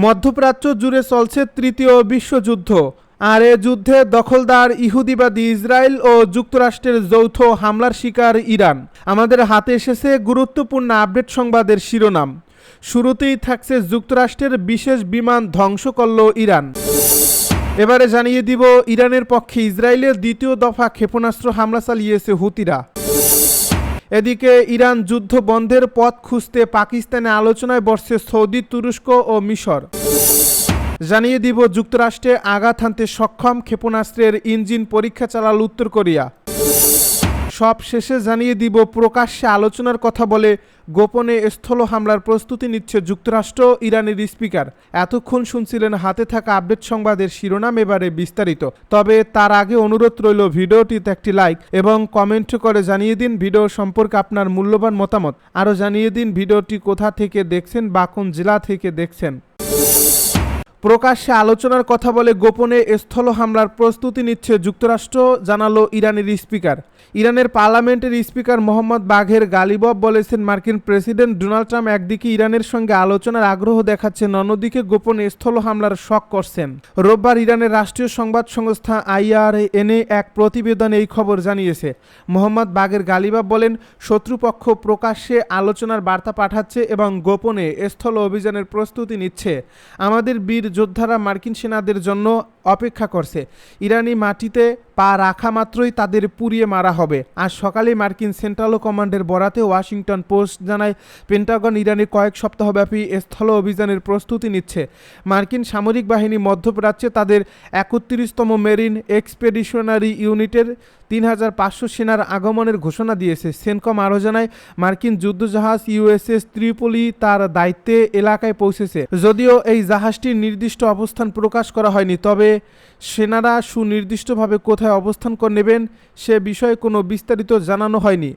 মধ্যপ্রাচ্য জুড়ে চলছে তৃতীয় বিশ্বযুদ্ধ, আর এ যুদ্ধে দখলদার ইহুদিবাদী ইসরায়েল ও যুক্তরাষ্ট্রের যৌথ হামলার শিকার ইরান। আমাদের হাতে এসেছে গুরুত্বপূর্ণ আপডেট সংবাদের শিরোনাম। শুরুতেই থাকছে যুক্তরাষ্ট্রের বিশেষ বিমান ধ্বংস করল ইরান। এবারে জানিয়ে দিব ইরানের পক্ষে ইসরায়েলের দ্বিতীয় দফা ক্ষেপণাস্ত্র হামলা চালিয়েছে হুতিরা। এদিকে ইরান যুদ্ধ বন্ধের পথ খুঁজতে পাকিস্তানে আলোচনায় বসছে সৌদি, তুরস্ক ও মিশর। জানিয়ে দিব যুক্তরাষ্ট্রে আঘাত হানতে সক্ষম ক্ষেপণাস্ত্রের ইঞ্জিন পরীক্ষা চালাল উত্তর কোরিয়া। সব শেষে জানিয়ে দিব প্রকাশ্যে আলোচনার কথা বলে গোপনে স্থল হামলার প্রস্তুতি নিচ্ছে যুক্তরাষ্ট্র, ইরানের স্পিকার। এতক্ষণ শুনছিলেন হাতে থাকা আপডেট সংবাদের শিরোনাম, এবারে বিস্তারিত। তবে তার আগে অনুরোধ রইল ভিডিওটিতে একটি লাইক এবং কমেন্ট করে জানিয়ে দিন ভিডিও সম্পর্কে আপনার মূল্যবান মতামত। আরও জানিয়ে দিন ভিডিওটি কোথা থেকে দেখছেন বা কোন জেলা থেকে দেখছেন। প্রকাশ্যে আলোচনার কথা বলে গোপনে স্থল হামলার প্রস্তুতি নিচ্ছে যুক্তরাষ্ট্র, জানালো ইরানের স্পিকার। ইরানের পার্লামেন্টের স্পিকার মোহাম্মদ বাঘের গালিবফ বলেছেন, মার্কিন প্রেসিডেন্ট ডোনাল্ড ট্রাম্প একদিকে ইরানের সঙ্গে আলোচনার আগ্রহ দেখাচ্ছেন, অন্যদিকে গোপনে স্থল হামলার শক করছেন। রোববার ইরানের রাষ্ট্রীয় সংবাদ সংস্থা IRNA এক প্রতিবেদনে এই খবর জানিয়েছে। মোহাম্মদ বাঘের গালিবফ বলেন, শত্রুপক্ষ প্রকাশ্যে আলোচনার বার্তা পাঠাচ্ছে এবং গোপনে স্থল অভিযানের প্রস্তুতি নিচ্ছে। আমাদের বীর যোদ্ধারা মার্কিন সেনাদের জন্য অপেক্ষা করছে। ইরানি মাটিতে পা রাখা মাত্রই তাদের পুড়িয়ে মারা হবে। আজ সকালে মার্কিন সেন্ট্রাল কমান্ডের বরাতে ওয়াশিংটন পোস্ট জানায়, পেন্টাগন ইরানে কয়েক সপ্তাহব্যাপী স্থল অভিযানের প্রস্তুতি নিচ্ছে। মার্কিন সামরিক বাহিনী মধ্যপ্রাচ্যে তাদের 31তম মেরিন এক্সপেডিশনারি ইউনিটের 3500 সেনার আগমনের ঘোষণা দিয়েছে। সেনকম আরও জানায়, মার্কিন যুদ্ধজাহাজ USS ত্রিপলি তার দায়িত্বে এলাকায় পৌঁছেছে। যদিও এই জাহাজটির নির্দিষ্ট অবস্থান প্রকাশ করা হয়নি, তবে সেনারা সুনির্দিষ্টভাবে কোথায় অবস্থান করে নেবেন সে বিষয়ে কোনো বিস্তারিত জানানো হয়নি।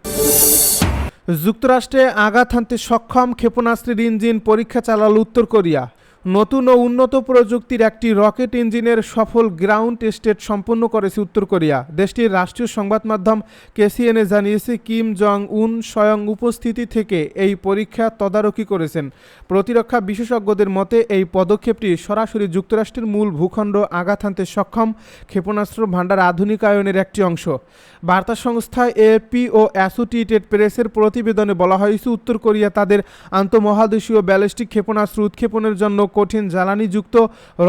যুক্তরাষ্ট্রে আঘাত হানতে সক্ষম ক্ষেপণাস্ত্রের ইঞ্জিন পরীক্ষা চালাল উত্তর কোরিয়া। নতুন ও উন্নত প্রযুক্তির একটি রকেট ইঞ্জিনের সফল গ্রাউন্ড টেস্ট সম্পন্ন করেছে উত্তর কোরিয়া। দেশটির রাষ্ট্রীয় সংবাদ মাধ্যম KCNA জানিয়েছে, কিম জং উন স্বয়ং উপস্থিতি থেকে এই পরীক্ষা তদারকি করেছেন। প্রতিরক্ষা বিশেষজ্ঞদের মতে এই পদক্ষেপটি সরাসরি যুক্তরাষ্ট্রের মূল ভূখণ্ড আঘাত হানতে সক্ষম ক্ষেপণাস্ত্র ভাণ্ডার আধুনিকায়নের একটি অংশ। বার্তা সংস্থা AP ও অ্যাসোসিয়েটেড প্রেসের প্রতিবেদনে বলা হয়েছে, উত্তর কোরিয়া তাদের আন্তঃমহাদেশীয় ব্যালিস্টিক ক্ষেপণাস্ত্র উৎক্ষেপণের জন্য কঠিন জ্বালানিযুক্ত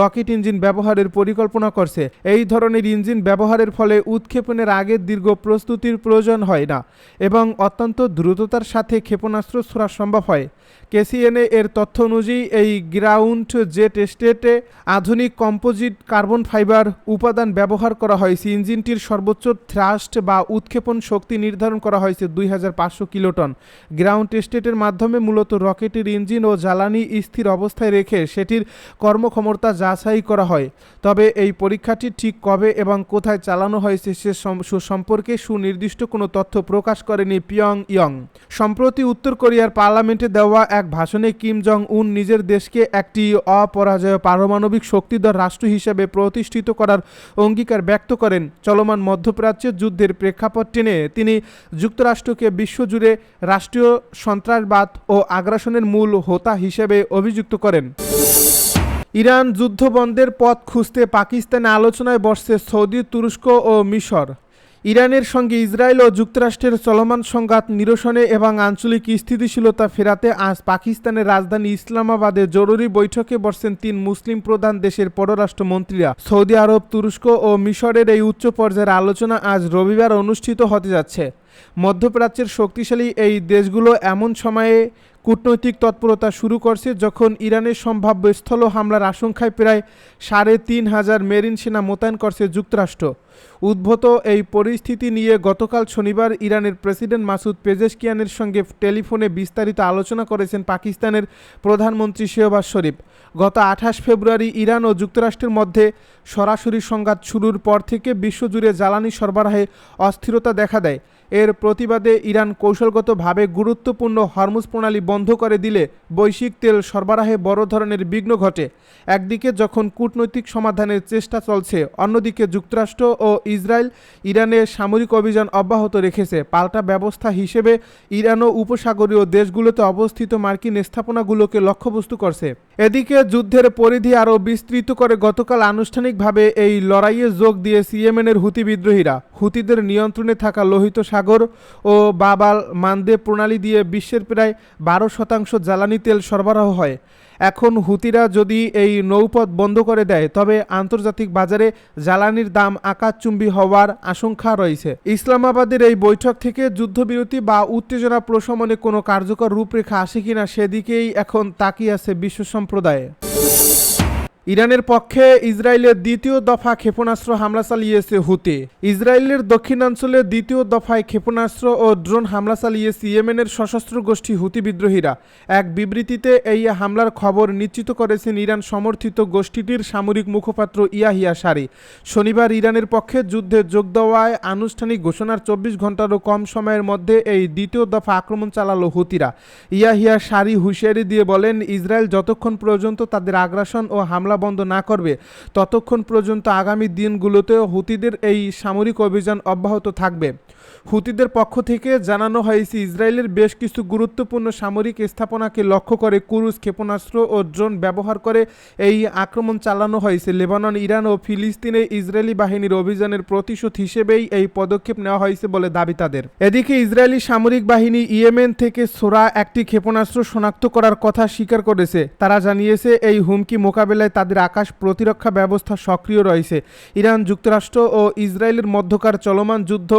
রকেট ইঞ্জিন ব্যবহারের পরিকল্পনা করছে। এই ধরনের ইঞ্জিন ব্যবহারের ফলে উৎক্ষেপণের আগে দীর্ঘ প্রস্তুতির প্রয়োজন হয় না এবং অত্যন্ত দ্রুততার সাথে ক্ষেপণাস্ত্র ছোড়া সম্ভব হয়। KCNA এর তথ্য অনুযায়ী এই গ্রাউন্ড জেট টেস্টে আধুনিক কম্পোজিট কার্বন ফাইবার উপাদান ব্যবহার করা হয়েছে। ইঞ্জিনটির সর্বোচ্চ থ্রাস্ট বা উৎক্ষেপণ শক্তি নির্ধারণ করা হয়েছে 2500 কিলোটন। গ্রাউন্ড টেস্টের মাধ্যমে মূলত রকেটের ইঞ্জিন ও জ্বালানি স্থির অবস্থায় রেখে সেটির কর্মক্ষমতা যাচাই করা হয়। তবে এই পরীক্ষাটি ঠিক কবে এবং কোথায় চালানো হয়েছে সে সম্পর্কে সুনির্দিষ্ট কোনো তথ্য প্রকাশ করেনি পিয়ংইয়ং। সম্প্রতি উত্তর কোরিয়ার পার্লামেন্টে দেওয়া এক ভাষণে কিম জং উন নিজের দেশকে একটি অপরাজেয় পারমাণবিক শক্তিধর রাষ্ট্র হিসেবে প্রতিষ্ঠিত করার অঙ্গীকার ব্যক্ত করেন। চলমান মধ্যপ্রাচ্যের যুদ্ধের প্রেক্ষাপট টেনে তিনি যুক্তরাষ্ট্রকে বিশ্বজুড়ে রাষ্ট্রীয় সন্ত্রাসবাদ ও আগ্রাসনের মূল হোতা হিসেবে অভিযুক্ত করেন। ইরান যুদ্ধ বন্ধের পথ খুঁজতে পাকিস্তানে আলোচনায় বসছে সৌদি, তুরস্ক ও মিশর। ইরানের সঙ্গে ইসরায়েল ও যুক্তরাষ্ট্রের চলমান সংঘাত নিরসনে এবং আঞ্চলিক স্থিতিশীলতা ফেরাতে আজ পাকিস্তানের রাজধানী ইসলামাবাদে জরুরি বৈঠকে বসছেন 3 মুসলিম প্রধান দেশের পররাষ্ট্রমন্ত্রীরা। সৌদি আরব, তুরস্ক ও মিশরের এই উচ্চ পর্যায়ের আলোচনা আজ রবিবার অনুষ্ঠিত হতে যাচ্ছে। মধ্যপ্রাচ্যের শক্তিশালী এই দেশগুলো এমন সময়ে কূটনৈতিক তৎপরতা শুরু করছে যখন ইরানের সম্ভাব্য স্থল হামলার আশঙ্কায় প্রায় 3500 মেরিন সেনা মোতায়েন করছে যুক্তরাষ্ট্র। উদ্ভূত এই পরিস্থিতি নিয়ে গতকাল শনিবার ইরানের প্রেসিডেন্ট মাসুদ পেজেশকিয়ানের সঙ্গে টেলিফোনে বিস্তারিত আলোচনা করেছেন পাকিস্তানের প্রধানমন্ত্রী শেহবাজ শরীফ। গত 28 ফেব্রুয়ারি ইরান ও যুক্তরাষ্ট্রের মধ্যে সরাসরি সংঘাত শুরুর পর থেকে বিশ্বজুড়ে জ্বালানি সরবরাহে অস্থিরতা দেখা দেয়। এর প্রতিবাদে ইরান কৌশলগতভাবে গুরুত্বপূর্ণ হরমুজ প্রণালী বন্ধ করে দিলে বৈশ্বিক তেল সরবরাহে বড় ধরনের বিঘ্ন ঘটে। একদিকে যখন কূটনৈতিক সমাধানের চেষ্টা চলছে, অন্যদিকে যুক্তরাষ্ট্র ও ইসরায়েল ইরানে সামরিক অভিযান অব্যাহত রেখেছে। পাল্টা ব্যবস্থা হিসেবে ইরানও উপসাগরীয় দেশগুলোতে অবস্থিত মার্কিন স্থাপনাগুলোকে লক্ষ্যবস্তু করছে। এদিকে যুদ্ধের পরিধি আরও বিস্তৃত করে গতকাল আনুষ্ঠানিকভাবে এই লড়াইয়ে যোগ দিয়েছে ইয়েমেনের হুতি বিদ্রোহীরা। হুতিদের নিয়ন্ত্রণে থাকা লোহিত সাগর ও বাবাল মানদেব প্রণালী দিয়ে বিশ্বের প্রায় 12% জ্বালানি তেল সরবরাহ হয়। এখন হুতিরা যদি এই নৌপথ বন্ধ করে দেয় তবে আন্তর্জাতিক বাজারে জ্বালানির দাম আকাশচুম্বী হওয়ার আশঙ্কা রয়েছে। ইসলামাবাদের এই বৈঠক থেকে যুদ্ধবিরতি বা উত্তেজনা প্রশমনে কোনো কার্যকর রূপরেখা আসে কিনা সেদিকেই এখন তাকিয়ে আছে বিশ্ব সম্প্রদায়। ইরানের পক্ষে ইসরায়েলের দ্বিতীয় দফা ক্ষেপণাস্ত্র হামলা চালিয়েছে হুতি। ইসরায়েলের দক্ষিণাঞ্চলে দ্বিতীয় দফায় ক্ষেপণাস্ত্র ও ড্রোন হামলা চালিয়েছে ইয়েমেনের সশস্ত্র গোষ্ঠী হুতি বিদ্রোহীরা। এক বিবৃতিতে এই হামলার খবর নিশ্চিত করেছেন ইরান সমর্থিত গোষ্ঠীটির সামরিক মুখপাত্র ইয়াহিয়া সারি। শনিবার ইরানের পক্ষে যুদ্ধে যোগ দেওয়ায় আনুষ্ঠানিক ঘোষণার 24 ঘন্টারও কম সময়ের মধ্যে এই দ্বিতীয় দফা আক্রমণ চালালো হুতিরা। ইয়াহিয়া সারি হুঁশিয়ারি দিয়ে বলেন, ইসরায়েল যতক্ষণ পর্যন্ত তাদের আগ্রাসন ও হামলা বন্ধ না করবে ততক্ষণ পর্যন্ত আগামী দিনগুলোতেও হুতিদের এই সামরিক অভিযান অব্যাহত থাকবে। হুতিদের পক্ষ থেকে জানানো হয়েছে, ইসরায়েলের বেশ কিছু গুরুত্বপূর্ণ সামরিক স্থাপনাকে লক্ষ্য করে ক্রুজ ক্ষেপণাস্ত্র ও ড্রোন ব্যবহার করে এই আক্রমণ চালানো হয়েছে। লেবানন, ইরান ও ফিলিস্তিনে ইসরায়েলি বাহিনীর অভিযানের প্রতিশোধ হিসেবেই এই পদক্ষেপ নেওয়া হয়েছে বলে দাবি তাদের। এদিকে ইসরায়েলি সামরিক বাহিনী ইয়েমেন থেকে ছোড়া একটি ক্ষেপণাস্ত্র শনাক্ত করার কথা স্বীকার করেছে। তারা জানিয়েছে, এই হুমকি মোকাবেলায় তাদের আকাশ প্রতিরক্ষা ব্যবস্থা সক্রিয় রয়েছে। ইরান, যুক্তরাষ্ট্র ও ইসরায়েলের মধ্যকার চলমান যুদ্ধ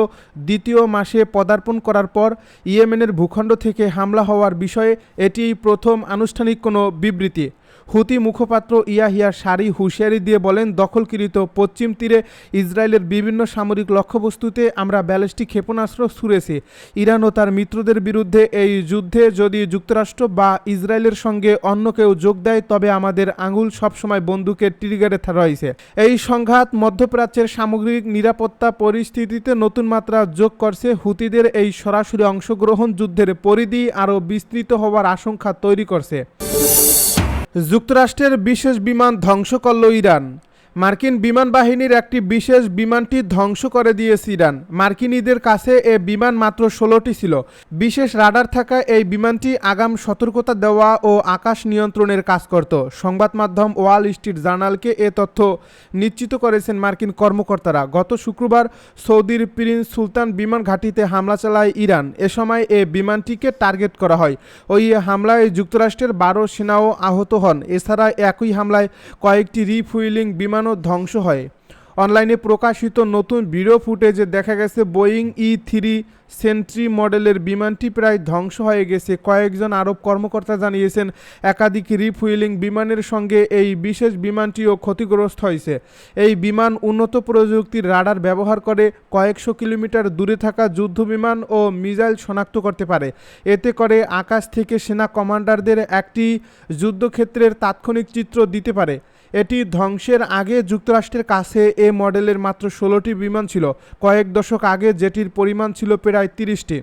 দ্বিতীয় মাসে পদার্পণ করার পর ইয়েমেনের ভূখণ্ড থেকে হামলা হওয়ার বিষয়ে এটিই প্রথম আনুষ্ঠানিক কোনো বিবৃতি। হুতি মুখপাত্র ইয়াহিয়া সারি হুঁশিয়ারি দিয়ে বলেন, দখলকৃত পশ্চিম তীরে ইসরায়েলের বিভিন্ন সামরিক লক্ষ্যবস্তুতে আমরা ব্যালিস্টিক ক্ষেপণাস্ত্র ছুড়েছি। ইরান ও তার মিত্রদের বিরুদ্ধে এই যুদ্ধে যদি যুক্তরাষ্ট্র বা ইসরায়েলের সঙ্গে অন্য কেউ যোগ দেয় তবে আমাদের আঙুল সবসময় বন্দুকের ট্রিগারে রয়েছে। এই সংঘাত মধ্যপ্রাচ্যের সামগ্রিক নিরাপত্তা পরিস্থিতিতে নতুন মাত্রা যোগ করছে। হুতিদের এই সরাসরি অংশগ্রহণ যুদ্ধের পরিধি আরও বিস্তৃত হওয়ার আশঙ্কা তৈরি করছে। যুক্তরাষ্ট্রের বিশেষ বিমান ধ্বংস করল ইরান। মার্কিন বিমান বাহিনীর একটি বিশেষ বিমানটি ধ্বংস করে দিয়েছে ইরান। মার্কিনীদের কাছে এ বিমান মাত্র 16টি ছিল। বিশেষ রাডার থাকা এই বিমানটি আগাম সতর্কতা দেওয়া ও আকাশ নিয়ন্ত্রণের কাজ করত। সংবাদ মাধ্যম ওয়াল স্ট্রিট জার্নালকে এ তথ্য নিশ্চিত করেছেন মার্কিন কর্মকর্তারা। গত শুক্রবার সৌদির প্রিন্স সুলতান বিমান ঘাঁটিতে হামলা চালায় ইরান। এ সময় এ বিমানটিকে টার্গেট করা হয়। ওই হামলায় যুক্তরাষ্ট্রের 12 সেনাও আহত হন। এছাড়া একই হামলায় কয়েকটি রিফুয়েলিং বিমান ধ্বংস হয়। অনলাইনে প্রকাশিত নতুন ভিডিও ফুটেজে দেখা গেছে বোয়িং E-3 সেন্ট্রি মডেলের বিমানটি প্রায় ধ্বংস হয়ে গেছে। কয়েকজন আরব কর্মকর্তা জানিয়েছেন, একাধিক রিফুয়েলিং বিমানের সঙ্গে এই বিশেষ বিমানটিও ক্ষতিগ্রস্ত হয়েছে। এই বিমান উন্নত প্রযুক্তির রাডার ব্যবহার করে কয়েকশো কিলোমিটার দূরে থাকা যুদ্ধবিমান ও মিসাইল শনাক্ত করতে পারে। এতে করে আকাশ থেকে সেনা কমান্ডারদের একটি যুদ্ধক্ষেত্রের তাৎক্ষণিক চিত্র দিতে পারে। এটি ধ্বংসের আগে যুক্তরাষ্ট্রের কাছে এ মডেলের মাত্র 16টি বিমান ছিল। কয়েক দশক আগে যেটির পরিমাণ ছিল প্রায় 30টি।